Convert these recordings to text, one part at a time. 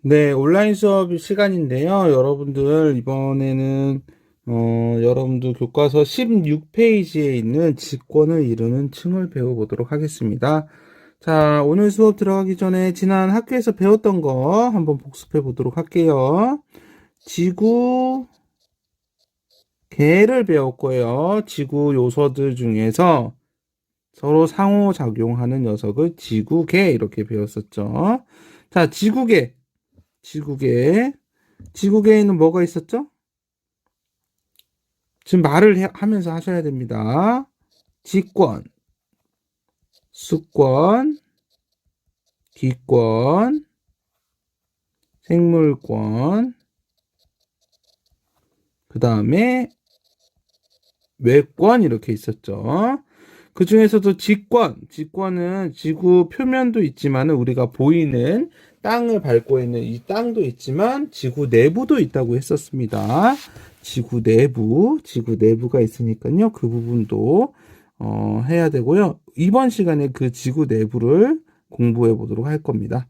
네, 온라인 수업 시간인데요. 여러분들, 이번에는, 여러분들 교과서 16페이지에 있는 직권을 이루는 층을 배워보도록 하겠습니다. 자, 오늘 수업 들어가기 전에 지난 학교에서 배웠던 거 한번 복습해 보도록 할게요. 지구, 개를 배웠고요. 지구 요소들 중에서 서로 상호작용하는 녀석을 지구개 이렇게 배웠었죠. 자, 지구개. 지구계에는 뭐가 있었죠? 지금 하면서 하셔야 됩니다. 지권, 수권, 기권, 생물권, 그 다음에 외권 이렇게 있었죠. 그 중에서도 직권은 지구 표면도 있지만 우리가 보이는 땅을 밟고 있는 이 땅도 있지만 지구 내부도 있다고 했었습니다. 지구 내부가 있으니까요. 그 부분도 해야 되고요. 이번 시간에 그 지구 내부를 공부해 보도록 할 겁니다.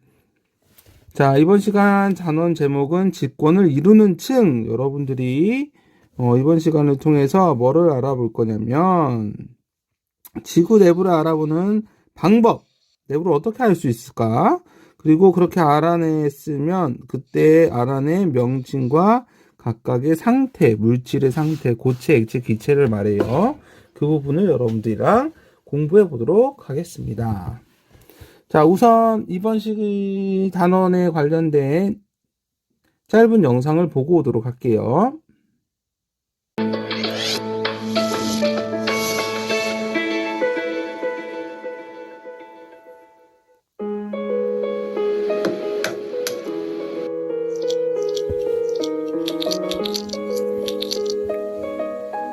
자, 이번 시간 단원 제목은 직권을 이루는 층. 여러분들이 이번 시간을 통해서 뭐를 알아볼 거냐면 지구 내부를 알아보는 방법, 내부를 어떻게 알 수 있을까? 그리고 그렇게 알아냈으면 그때 알아낸 명칭과 각각의 상태, 물질의 상태, 고체, 액체, 기체를 말해요. 그 부분을 여러분들이랑 공부해 보도록 하겠습니다. 자, 우선 이번 시기 단원에 관련된 짧은 영상을 보고 오도록 할게요.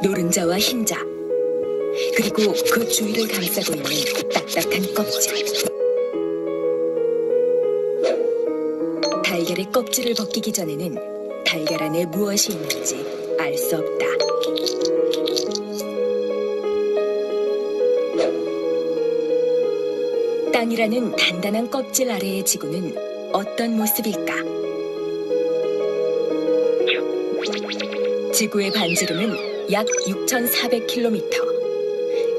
노른자와 흰자, 그리고 그 주위를 감싸고 있는 딱딱한 껍질. 달걀의 껍질을 벗기기 전에는 달걀 안에 무엇이 있는지 알 수 없다. 땅이라는 단단한 껍질 아래의 지구는 어떤 모습일까? 지구의 반지름은 약 6,400km.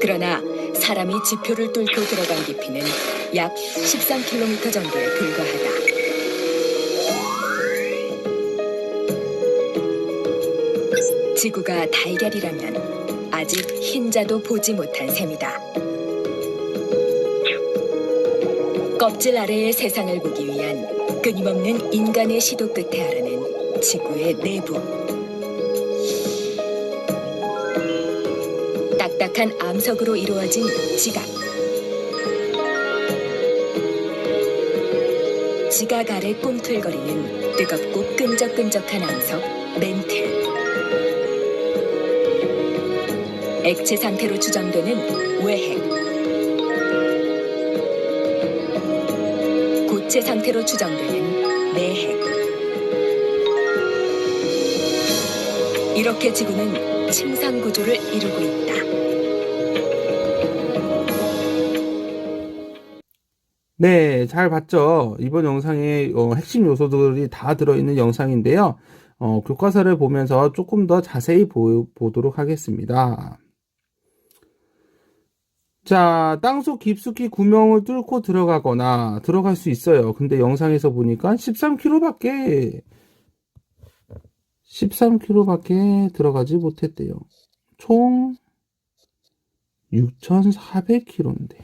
그러나 사람이 지표를 뚫고 들어간 깊이는 약 13km 정도에 불과하다. 지구가 달걀이라면 아직 흰자도 보지 못한 셈이다. 껍질 아래의 세상을 보기 위한 끊임없는 인간의 시도 끝에 아르는 지구의 내부. 딱딱한 암석으로 이루어진 지각. 지각 아래 꿈틀거리는 뜨겁고 끈적끈적한 암석, 멘틀. 액체 상태로 추정되는 외핵. 고체 상태로 추정되는 내핵. 이렇게 지구는 침상 구조를 이루고 있다. 네, 잘 봤죠? 이번 영상에 핵심 요소들이 다 들어있는 영상인데요. 교과서를 보면서 조금 더 자세히 보도록 하겠습니다. 자, 땅속 깊숙이 구멍을 뚫고 들어갈 수 있어요. 근데 영상에서 보니까 13km밖에 들어가지 못했대요. 총 6,400km인데.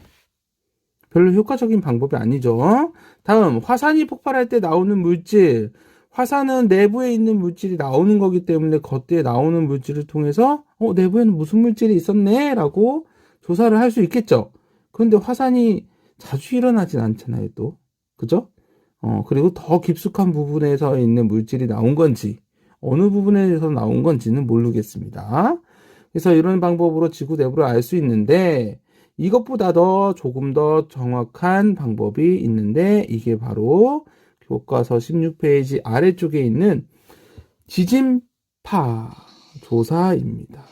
별로 효과적인 방법이 아니죠. 다음, 화산이 폭발할 때 나오는 물질. 화산은 내부에 있는 물질이 나오는 거기 때문에 겉에 나오는 물질을 통해서 내부에는 무슨 물질이 있었네 라고 조사를 할 수 있겠죠. 그런데 화산이 자주 일어나진 않잖아요, 또. 그죠? 그리고 더 깊숙한 부분에서 있는 물질이 나온 건지, 어느 부분에서 나온 건지는 모르겠습니다. 그래서 이런 방법으로 지구 내부를 알 수 있는데, 이것보다 조금 더 정확한 방법이 있는데, 이게 바로 교과서 16페이지 아래쪽에 있는 지진파 조사입니다.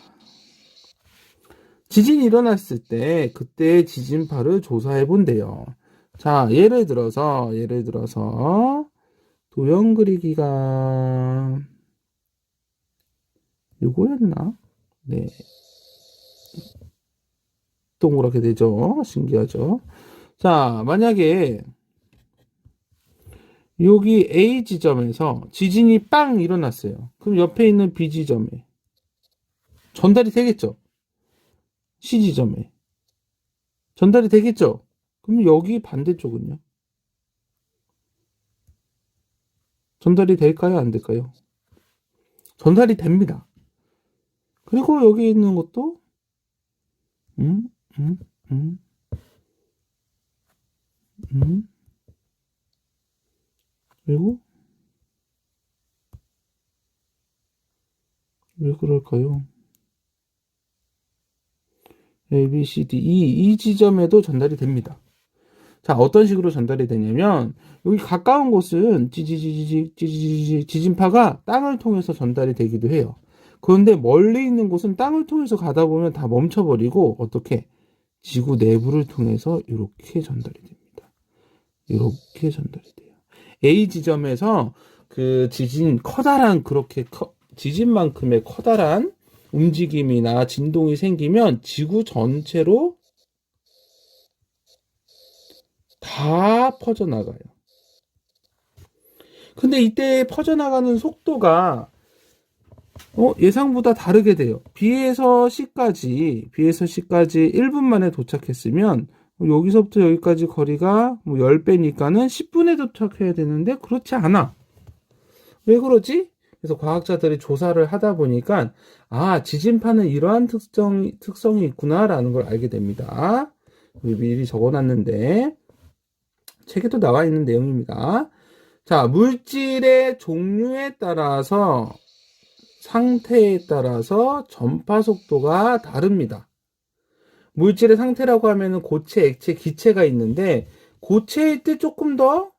지진이 일어났을 때 그때 지진파를 조사해 본대요. 자, 예를 들어서 도형 그리기가 요거였나? 네. 동그랗게 되죠. 신기하죠. 자, 만약에 여기 A 지점에서 지진이 빵 일어났어요. 그럼 옆에 있는 B 지점에 전달이 되겠죠? C 지점에 전달이 되겠죠? 그럼 여기 반대쪽은요? 전달이 될까요? 안 될까요? 전달이 됩니다. 그리고 여기 있는 것도 음, 음, 음, 그리고 왜 그럴까요? A, B, C, D, 이 지점에도 전달이 됩니다. 자, 어떤 식으로 전달이 되냐면 여기 가까운 곳은 지진파가 땅을 통해서 전달이 되기도 해요. 그런데 멀리 있는 곳은 땅을 통해서 가다 보면 다 멈춰버리고 어떻게 지구 내부를 통해서 이렇게 전달이 됩니다. 이렇게 전달이 돼요. A 지점에서 그 커다란 지진만큼의 커다란 움직임이나 진동이 생기면 지구 전체로 다 퍼져나가요. 근데 이때 퍼져나가는 속도가 예상보다 다르게 돼요. B에서 C까지 1분 만에 도착했으면 여기서부터 여기까지 거리가 10배니까는 10분에 도착해야 되는데 그렇지 않아. 왜 그러지? 그래서 과학자들이 조사를 하다 보니까 지진파는 이러한 특성이 있구나라는 걸 알게 됩니다. 미리 적어놨는데 책에도 나와 있는 내용입니다. 자, 물질의 종류에 따라서 상태에 따라서 전파 속도가 다릅니다. 물질의 상태라고 하면은 고체, 액체, 기체가 있는데 고체일 때 조금 더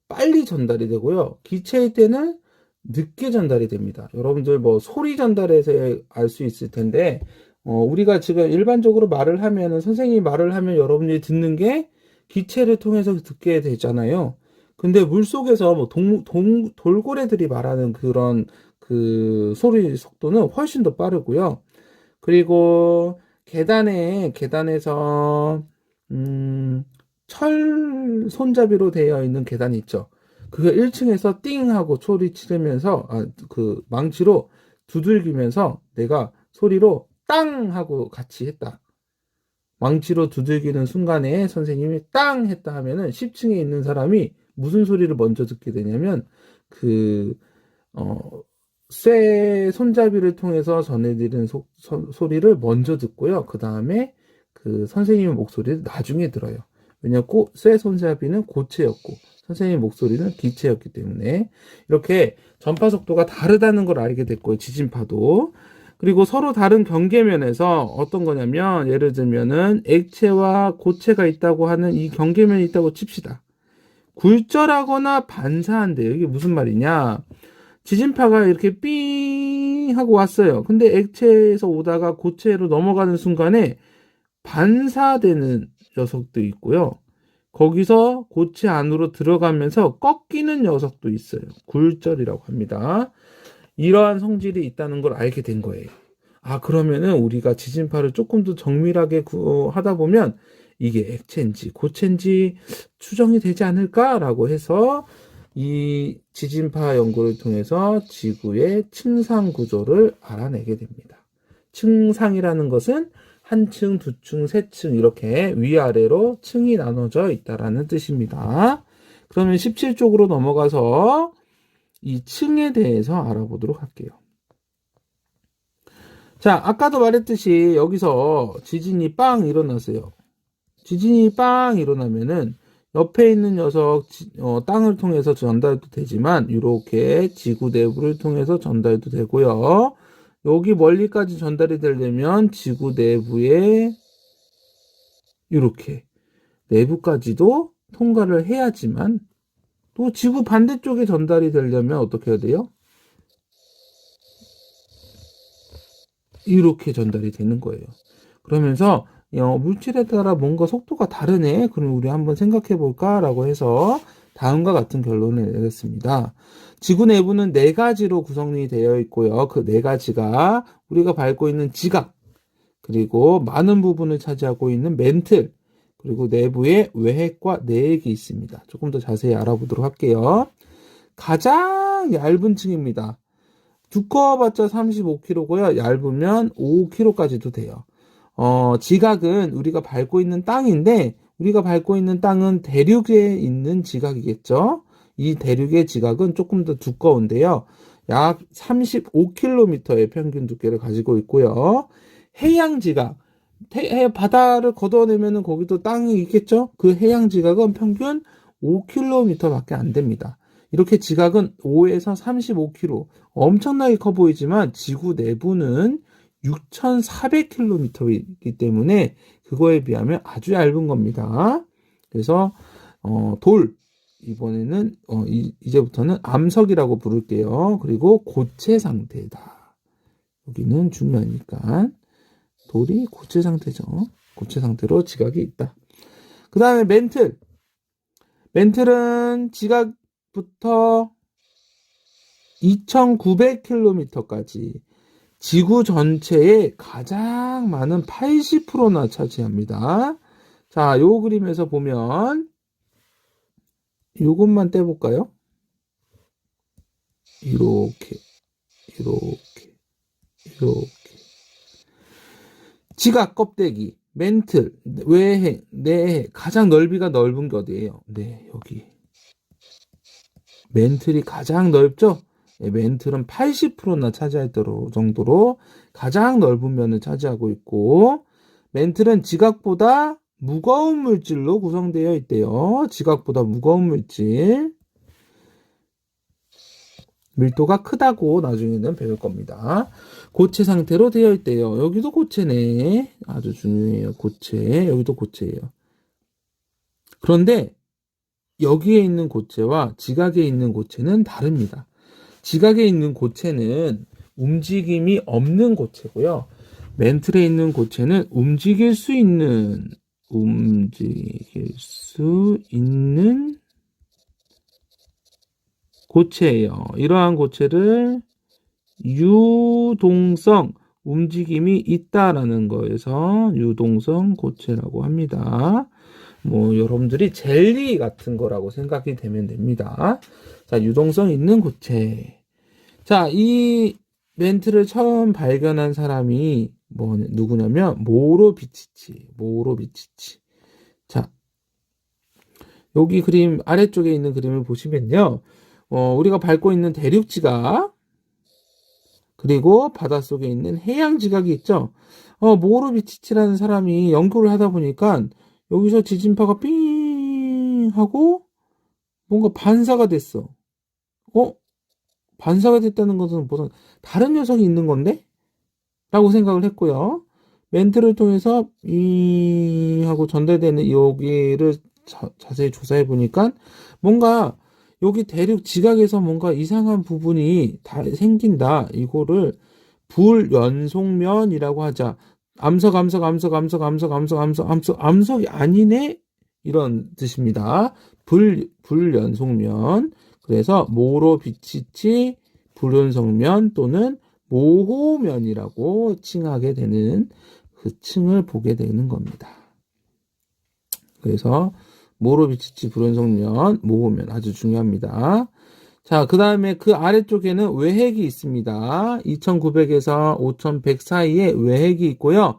빨리 전달이 되고요. 기체일 때는 늦게 전달이 됩니다. 여러분들 소리 전달에서 알 수 있을 텐데 우리가 지금 일반적으로 말을 하면은 선생님이 말을 하면 여러분들이 듣는 게 기체를 통해서 듣게 되잖아요. 근데 물속에서 돌고래들이 말하는 그런 그 소리 속도는 훨씬 더 빠르고요. 그리고 계단에서 철 손잡이로 되어 있는 계단이 있죠. 그거 1층에서 띵 하고 소리 치르면서 그 망치로 두들기면서 내가 소리로 땅 하고 같이 했다. 망치로 두들기는 순간에 선생님이 땅 했다 하면은 10층에 있는 사람이 무슨 소리를 먼저 듣게 되냐면 쇠 손잡이를 통해서 전해드리는 소리를 먼저 듣고요. 그 다음에 그 선생님의 목소리를 나중에 들어요. 왜냐면 쇠 손잡이는 고체였고 선생님 목소리는 기체였기 때문에 이렇게 전파 속도가 다르다는 걸 알게 됐고요. 지진파도. 그리고 서로 다른 경계면에서 어떤 거냐면 예를 들면은 액체와 고체가 있다고 하는 이 경계면이 있다고 칩시다. 굴절하거나 반사한대요. 이게 무슨 말이냐? 지진파가 이렇게 삥 하고 왔어요. 근데 액체에서 오다가 고체로 넘어가는 순간에 반사되는 녀석도 있고요. 거기서 고체 안으로 들어가면서 꺾이는 녀석도 있어요. 굴절이라고 합니다. 이러한 성질이 있다는 걸 알게 된 거예요. 그러면은 우리가 지진파를 조금 더 정밀하게 하다 보면 이게 액체인지 고체인지 추정이 되지 않을까라고 해서 이 지진파 연구를 통해서 지구의 층상 구조를 알아내게 됩니다. 층상이라는 것은 한 층, 두 층, 세 층 이렇게 위아래로 층이 나눠져 있다라는 뜻입니다. 그러면 17쪽으로 넘어가서 이 층에 대해서 알아보도록 할게요. 자, 아까도 말했듯이 여기서 지진이 빵 일어났어요. 지진이 빵 일어나면은 옆에 있는 녀석 땅을 통해서 전달도 되지만 이렇게 지구 내부를 통해서 전달도 되고요. 여기 멀리까지 전달이 되려면 지구 내부에 이렇게 내부까지도 통과를 해야지만 또 지구 반대쪽에 전달이 되려면 어떻게 해야 돼요? 이렇게 전달이 되는 거예요. 그러면서 물질에 따라 뭔가 속도가 다르네. 그럼 우리 한번 생각해 볼까? 라고 해서 다음과 같은 결론을 내렸습니다. 지구 내부는 네 가지로 구성이 되어 있고요. 그 네 가지가 우리가 밟고 있는 지각, 그리고 많은 부분을 차지하고 있는 멘틀, 그리고 내부에 외핵과 내핵이 있습니다. 조금 더 자세히 알아보도록 할게요. 가장 얇은 층입니다. 두꺼워봤자 35kg고요. 얇으면 5kg까지도 돼요. 지각은 우리가 밟고 있는 땅인데, 우리가 밟고 있는 땅은 대륙에 있는 지각이겠죠. 이 대륙의 지각은 조금 더 두꺼운데요. 약 35km의 평균 두께를 가지고 있고요. 해양 지각, 바다를 걷어내면 거기도 땅이 있겠죠. 그 해양 지각은 평균 5km밖에 안 됩니다. 이렇게 지각은 5에서 35km, 엄청나게 커 보이지만 지구 내부는 6,400km이기 때문에 그거에 비하면 아주 얇은 겁니다. 그래서 이번에는 이제부터는 암석이라고 부를게요. 그리고 고체 상태다. 여기는 중요하니까 돌이 고체 상태죠. 고체 상태로 지각이 있다. 그 다음에 멘틀. 멘틀은 지각부터 2,900km까지 지구 전체의 가장 많은 80%나 차지합니다. 자, 요 그림에서 보면 요것만 떼볼까요? 이렇게. 지각 껍데기, 멘틀, 외핵, 내핵, 가장 넓이가 넓은 게 어디예요? 네, 여기. 멘틀이 가장 넓죠? 네, 멘틀은 80%나 차지할 정도로 가장 넓은 면을 차지하고 있고, 멘틀은 지각보다 무거운 물질로 구성되어 있대요. 지각보다 무거운 물질. 밀도가 크다고 나중에는 배울 겁니다. 고체 상태로 되어 있대요. 여기도 고체네. 아주 중요해요. 고체. 여기도 고체예요. 그런데 여기에 있는 고체와 지각에 있는 고체는 다릅니다. 지각에 있는 고체는 움직임이 없는 고체고요. 멘틀에 있는 고체는 움직일 수 있는 고체예요. 이러한 고체를 유동성, 움직임이 있다라는 거에서 유동성 고체라고 합니다. 여러분들이 젤리 같은 거라고 생각이 되면 됩니다. 자, 유동성 있는 고체. 자, 이 멘트를 처음 발견한 사람이 누구냐면 모로비치치. 자, 여기 그림 아래쪽에 있는 그림을 보시면요. 우리가 밟고 있는 대륙지각, 그리고 바닷속에 있는 해양지각이 있죠. 모로비치치라는 사람이 연구를 하다 보니까 여기서 지진파가 삥 하고 뭔가 반사가 됐어. 반사가 됐다는 것은 무슨 다른 녀석이 있는 건데? 라고 생각을 했고요. 멘트를 통해서 하고 전달되는 여기를 자세히 조사해 보니까 뭔가 여기 대륙 지각에서 뭔가 이상한 부분이 다 생긴다. 이거를 불연속면이라고 하자. 암석이 아니네? 이런 뜻입니다. 불연속면. 그래서 모로비치치 불연속면 또는 모호면이라고 칭하게 되는 그 층을 보게 되는 겁니다. 그래서 모로비치치 불연속면, 모호면 아주 중요합니다. 자, 그 다음에 그 아래쪽에는 외핵이 있습니다. 2900에서 5100 사이에 외핵이 있고요.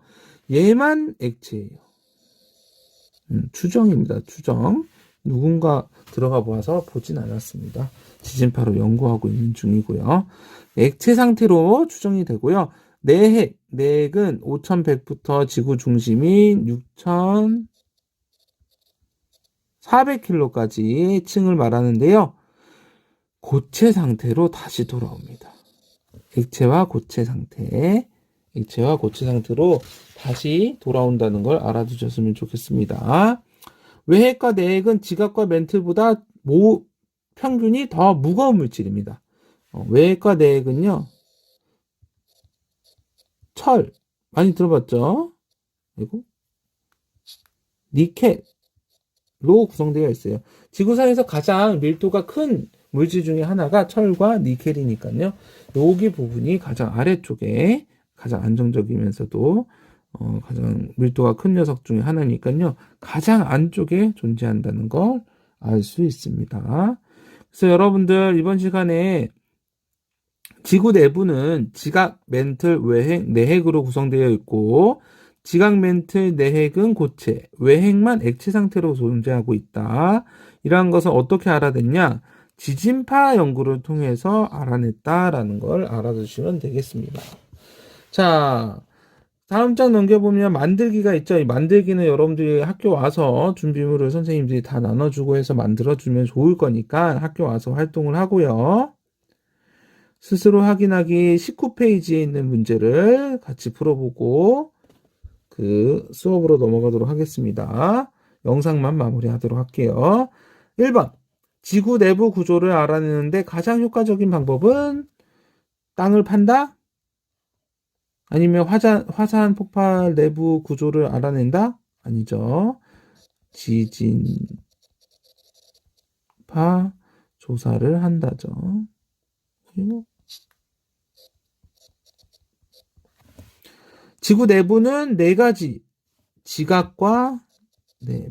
얘만 액체예요. 추정입니다. 추정. 누군가 들어가 봐서 보진 않았습니다. 지진파로 연구하고 있는 중이고요. 액체 상태로 추정이 되고요. 내핵은 5100부터 지구 중심인 6400km까지 층을 말하는데요. 고체 상태로 다시 돌아옵니다. 액체와 고체 상태로 다시 돌아온다는 걸 알아두셨으면 좋겠습니다. 외핵과 내핵은 지각과 멘틀보다 평균이 더 무거운 물질입니다. 외핵과 내핵은요, 철 많이 들어봤죠? 그리고 니켈로 구성되어 있어요. 지구상에서 가장 밀도가 큰 물질 중에 하나가 철과 니켈이니까요. 여기 부분이 가장 아래쪽에 가장 안정적이면서도 가장 밀도가 큰 녀석 중에 하나니까요. 가장 안쪽에 존재한다는 걸 알 수 있습니다. 그래서 여러분들 이번 시간에 지구 내부는 지각, 맨틀, 외핵, 내핵으로 구성되어 있고 지각, 맨틀, 내핵은 고체, 외핵만 액체 상태로 존재하고 있다. 이러한 것을 어떻게 알아냈냐? 지진파 연구를 통해서 알아냈다라는 걸 알아두시면 되겠습니다. 자, 다음 장 넘겨보면 만들기가 있죠. 이 만들기는 여러분들이 학교 와서 준비물을 선생님들이 다 나눠주고 해서 만들어주면 좋을 거니까 학교 와서 활동을 하고요. 스스로 확인하기 19페이지에 있는 문제를 같이 풀어보고 그 수업으로 넘어가도록 하겠습니다. 영상만 마무리하도록 할게요. 1번. 지구 내부 구조를 알아내는데 가장 효과적인 방법은 땅을 판다? 아니면 화산 폭발 내부 구조를 알아낸다? 아니죠. 지진파 조사를 한다죠. 그리고 지구 내부는 네 가지 지각과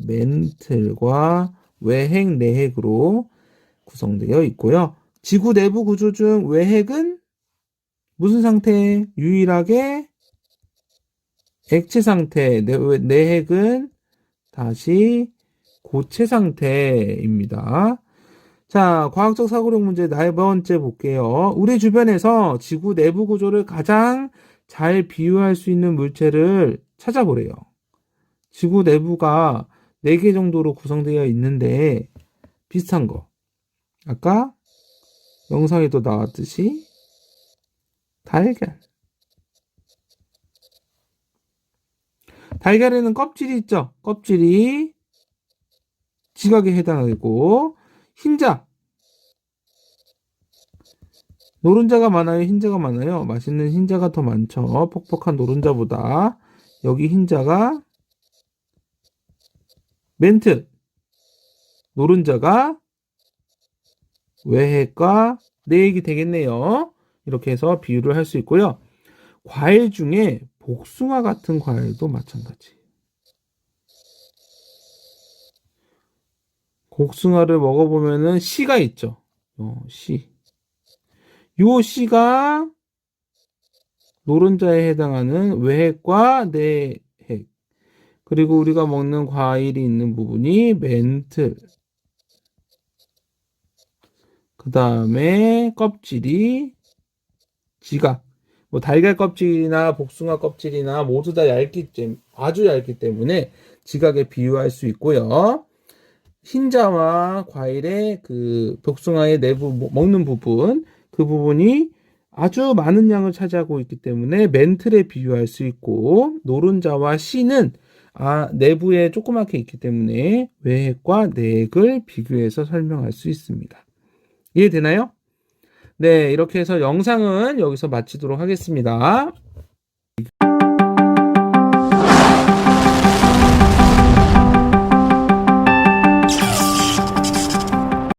맨틀과 외핵, 내핵으로 구성되어 있고요. 지구 내부 구조 중 외핵은 무슨 상태? 유일하게 액체 상태, 내핵은 다시 고체 상태입니다. 자, 과학적 사고력 문제 네 번째 볼게요. 우리 주변에서 지구 내부 구조를 가장 잘 비유할 수 있는 물체를 찾아보래요. 지구 내부가 4개 정도로 구성되어 있는데 비슷한 거. 아까 영상에도 나왔듯이 달걀. 달걀에는 껍질이 있죠. 껍질이 지각에 해당하고 흰자. 노른자가 많아요? 흰자가 많아요? 맛있는 흰자가 더 많죠. 퍽퍽한 노른자보다. 여기 흰자가 맨틀. 노른자가 외핵과 내핵이 되겠네요. 이렇게 해서 비유를 할 수 있고요. 과일 중에 복숭아 같은 과일도 마찬가지. 복숭아를 먹어보면은 씨가 있죠. 씨. 요 씨가 노른자에 해당하는 외핵과 내핵. 그리고 우리가 먹는 과일이 있는 부분이 맨틀. 그 다음에 껍질이 지각. 뭐 달걀 껍질이나 복숭아 껍질이나 모두 다 아주 얇기 때문에 지각에 비유할 수 있고요. 흰자와 과일의 그 복숭아의 내부 먹는 부분, 그 부분이 아주 많은 양을 차지하고 있기 때문에 맨틀에 비유할 수 있고, 노른자와 씨는 내부에 조그맣게 있기 때문에 외핵과 내핵을 비교해서 설명할 수 있습니다. 이해되나요? 네, 이렇게 해서 영상은 여기서 마치도록 하겠습니다.